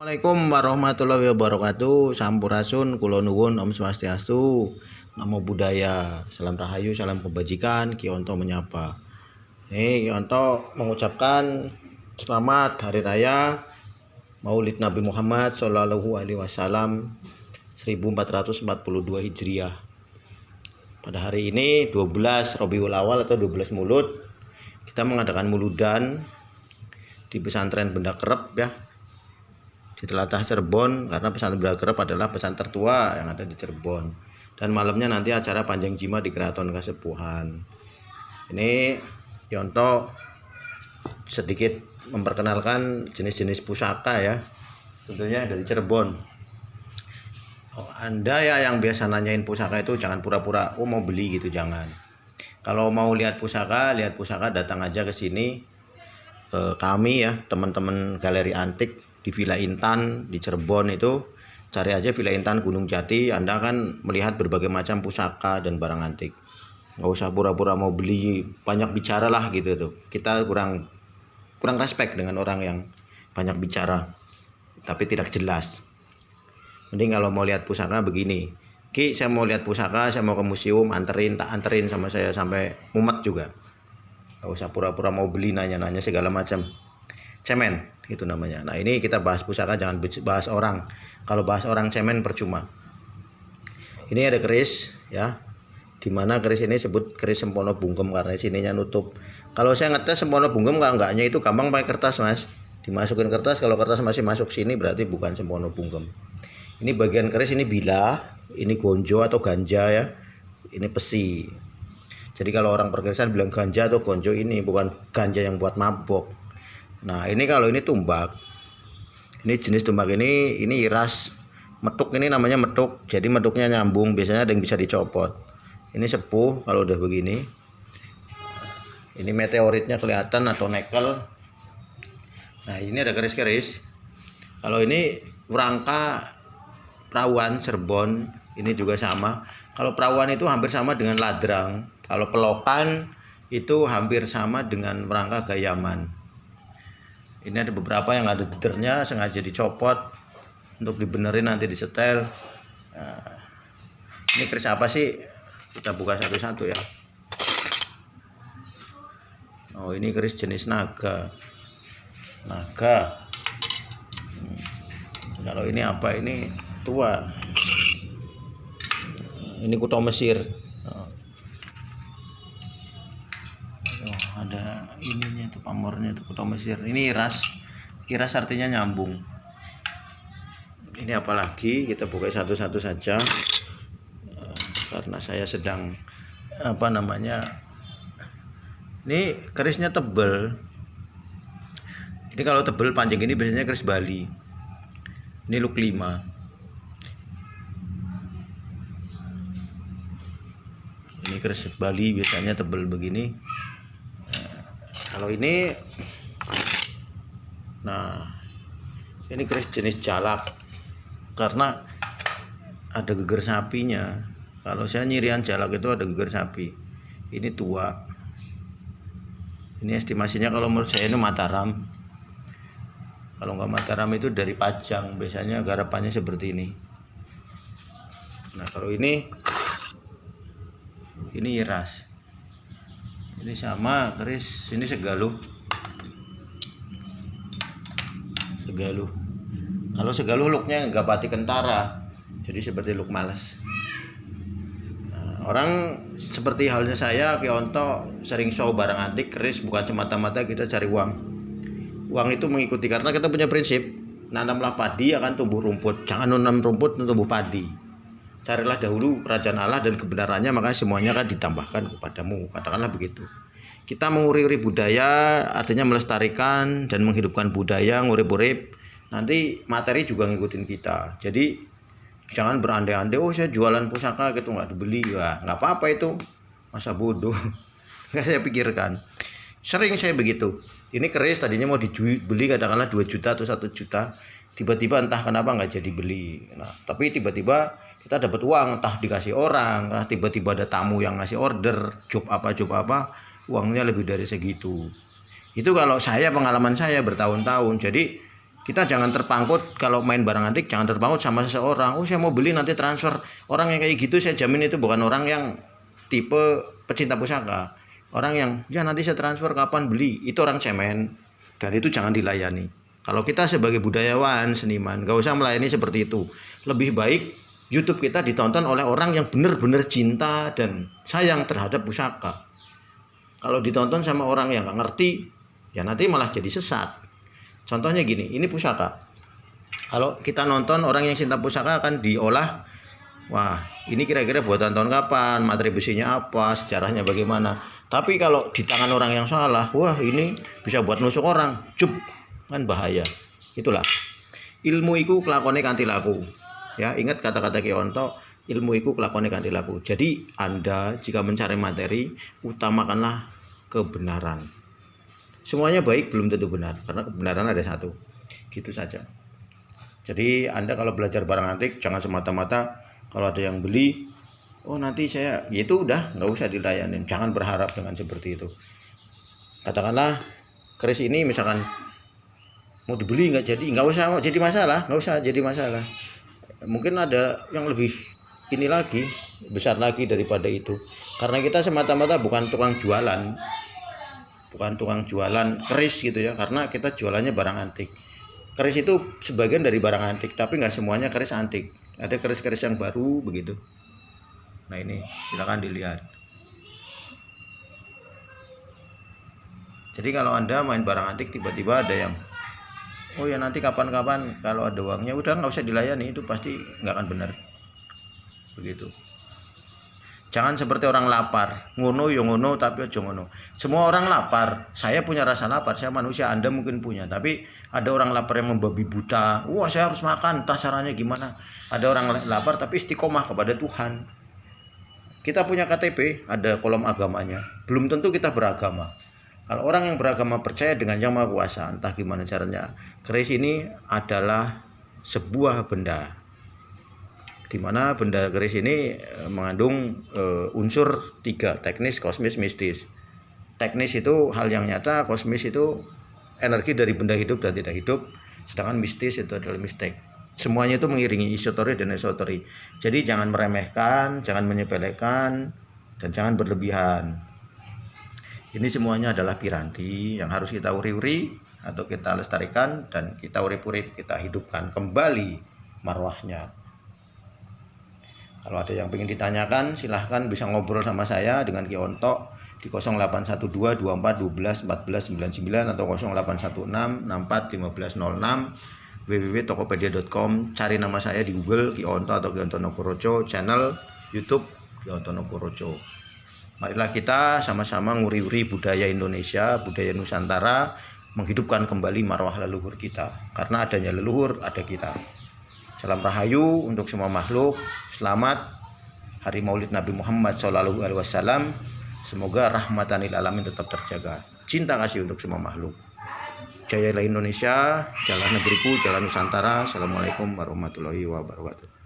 Assalamualaikum warahmatullahi wabarakatuh. Sampurasun, kula nuwun, Om Swastiastu, Namo Buddhaya, salam rahayu, salam kebajikan. Kionto menyapa. Kionto mengucapkan selamat hari raya Maulid Nabi Muhammad Shallallahu Alaihi Wasallam 1442 Hijriah. Pada hari ini 12 Rabiul Awal atau 12 Mulud, kita mengadakan muludan di pesantren Benda Kerep ya, di Telatah Cirebon, karena pesantren Benda Kerep adalah pesantren tertua yang ada di Cirebon. Dan malamnya nanti acara Panjang Jima di Keraton Kasepuhan. Ini contoh sedikit memperkenalkan jenis-jenis pusaka ya, tentunya dari Cirebon. Anda ya yang biasa nanyain pusaka itu jangan pura-pura mau beli gitu, jangan. Kalau mau lihat pusaka datang aja ke sini, ke kami ya, teman-teman galeri antik di Villa Intan di Cirebon. Itu cari aja Villa Intan Gunung Jati, Anda akan melihat berbagai macam pusaka dan barang antik. Nggak usah pura-pura mau beli, banyak bicara lah gitu tuh. Kita kurang respect dengan orang yang banyak bicara tapi tidak jelas. Mending kalau mau lihat pusaka begini, Ki, saya mau lihat pusaka, saya mau ke museum, tak anterin sama saya sampai mumet juga. Nggak usah pura-pura mau beli, nanya-nanya segala macam. Cemen itu namanya. Nah, ini kita bahas pusaka, jangan bahas orang. Kalau bahas orang cemen percuma. Ini ada keris ya, dimana keris ini sebut keris Sempono Bungkem karena sininya nutup. Kalau saya ngetes Sempono Bungkem, kalau enggaknya itu gampang pakai kertas mas, dimasukin kertas. Kalau kertas masih masuk sini berarti bukan Sempono Bungkem. Ini bagian keris, ini bila, ini gonjo atau ganja ya, ini pesi. Jadi kalau orang perkerisan bilang ganja atau gonjo, ini bukan ganja yang buat mabok. Nah, ini kalau ini tumbak, ini jenis tumbak ini iras metuk, ini namanya metuk. Jadi metuknya nyambung, biasanya ada yang bisa dicopot. Ini sepuh kalau udah begini. Ini meteoritnya kelihatan atau nekel. Nah, ini ada keris-keris. Kalau ini rangka perawan Cirebon, ini juga sama. Kalau perawan itu hampir sama dengan ladrang. Kalau pelokan itu hampir sama dengan rangka gayaman. Ini ada beberapa yang ada dedernya, sengaja dicopot untuk dibenerin nanti disetel. Nah, ini keris apa sih? Kita buka satu-satu ya. Oh, ini keris jenis naga. Kalau ini apa? Ini tua. Ini kuto Mesir. Ada ininya tuh, pamornya tuh, kuto Mesir. Ini iras artinya nyambung. Ini apalagi, kita buka satu-satu saja karena saya sedang ini kerisnya tebel. Ini kalau tebel panjang ini biasanya keris Bali. Ini look 5. Ini keris Bali biasanya tebel begini. Kalau ini, nah ini keris jenis jalak karena ada geger sapinya. Kalau saya nyirian jalak itu ada geger sapi. Ini tua. Ini estimasinya kalau menurut saya ini Mataram. Kalau nggak Mataram itu dari Pajang, biasanya garapannya seperti ini. Nah, kalau ini iras. Ini sama keris, ini segaluh. Kalau segaluh looknya nggak pati kentara, jadi seperti look malas. Nah, orang seperti halnya saya, Kionto sering show barang antik, keris, bukan semata-mata kita cari uang. Uang itu mengikuti, karena kita punya prinsip, nanamlah padi akan tumbuh rumput, jangan nanam rumput tumbuh padi. Carilah dahulu kerajaan Allah dan kebenarannya, maka semuanya akan ditambahkan kepadamu. Katakanlah begitu. Kita menguri-uri budaya, artinya melestarikan dan menghidupkan budaya, ngurip-urip. Nanti materi juga ngikutin kita. Jadi jangan berandai-andai, oh saya jualan pusaka gitu nggak dibeli. Wah, nggak apa-apa itu. Masa bodoh. Nggak saya pikirkan. Sering saya begitu. Ini keris tadinya mau dibeli katakanlah 2 juta atau 1 juta. Tiba-tiba entah kenapa nggak jadi beli. Nah, tapi tiba-tiba kita dapat uang, entah dikasih orang, nah tiba-tiba ada tamu yang ngasih order, job apa, uangnya lebih dari segitu. Itu kalau saya, pengalaman saya bertahun-tahun. Jadi Kita jangan terpangkut kalau main barang antik, jangan terpangkut sama seseorang. Oh, saya mau beli nanti transfer. Orang yang kayak gitu saya jamin itu bukan orang yang tipe pecinta pusaka. Orang yang ya nanti saya transfer kapan beli, itu orang cemen. Dan itu jangan dilayani. Kalau kita sebagai budayawan, seniman, gak usah melayani seperti itu. Lebih baik YouTube kita ditonton oleh orang yang benar-benar cinta dan sayang terhadap pusaka. Kalau ditonton sama orang yang gak ngerti, ya nanti malah jadi sesat. Contohnya gini, ini pusaka. Kalau kita nonton orang yang cinta pusaka akan diolah. Wah, ini kira-kira buatan tahun kapan, materi besinya apa, sejarahnya bagaimana. Tapi kalau di tangan orang yang salah, wah ini bisa buat nusuk orang, cup, kan bahaya. Itulah. Ilmu iku kelakone kanthi laku. Ya, ingat kata-kata Ki Onto, ilmu iku kelakone kanthi laku. Jadi Anda jika mencari materi, utamakanlah kebenaran. Semuanya baik belum tentu benar, karena kebenaran ada satu. Gitu saja. Jadi Anda kalau belajar barang antik jangan semata-mata kalau ada yang beli, oh nanti saya, ya itu udah nggak usah dilayanin. Jangan berharap dengan seperti itu. Katakanlah keris ini misalkan mau dibeli nggak jadi, nggak usah jadi masalah. Mungkin ada yang lebih ini lagi, besar lagi daripada itu. Karena kita semata-mata bukan tukang jualan keris gitu ya, karena kita jualannya barang antik. Keris itu sebagian dari barang antik, tapi nggak semuanya keris antik. Ada keris-keris yang baru begitu. Nah ini silakan dilihat. Jadi kalau Anda main barang antik tiba-tiba ada yang oh ya nanti kapan-kapan kalau ada uangnya, udah nggak usah dilayani, itu pasti nggak akan benar. Begitu. Jangan seperti orang lapar, ngono yo ngono tapi ojo ngono. Semua orang lapar, saya punya rasa lapar, saya manusia, Anda mungkin punya. Tapi ada orang lapar yang membabi buta, wah saya harus makan, entah caranya gimana. Ada orang lapar tapi istiqomah kepada Tuhan. Kita punya KTP, ada kolom agamanya, belum tentu kita beragama. Kalau orang yang beragama percaya dengan Yang Maha Kuasa, entah gimana caranya. Keris ini adalah sebuah benda, di mana benda keris ini mengandung unsur 3, teknis, kosmis, mistis. Teknis itu hal yang nyata, kosmis itu energi dari benda hidup dan tidak hidup, sedangkan mistis itu adalah mistik. Semuanya itu mengiringi esoterik dan esoterik. Jadi jangan meremehkan, jangan menyepelekan, dan jangan berlebihan. Ini semuanya adalah piranti yang harus kita uri-uri atau kita lestarikan dan kita urip-urip, kita hidupkan kembali marwahnya. Kalau ada yang ingin ditanyakan, silahkan bisa ngobrol sama saya dengan Ki Onto di 0812 24 12 14 99 atau 0816 64 1506, www.tokopedia.com. Cari nama saya di Google Ki Onto atau Ki Onto Nokorojo, channel YouTube Ki Onto Nokorojo. Marilah kita sama-sama nguri-uri budaya Indonesia, budaya Nusantara, menghidupkan kembali marwah leluhur kita. Karena adanya leluhur, ada kita. Salam Rahayu untuk semua makhluk. Selamat Hari Maulid Nabi Muhammad SAW. Semoga rahmatan lil alamin tetap terjaga. Cinta kasih untuk semua makhluk. Jayalah Indonesia, jalan negeriku, jalan Nusantara. Assalamualaikum warahmatullahi wabarakatuh.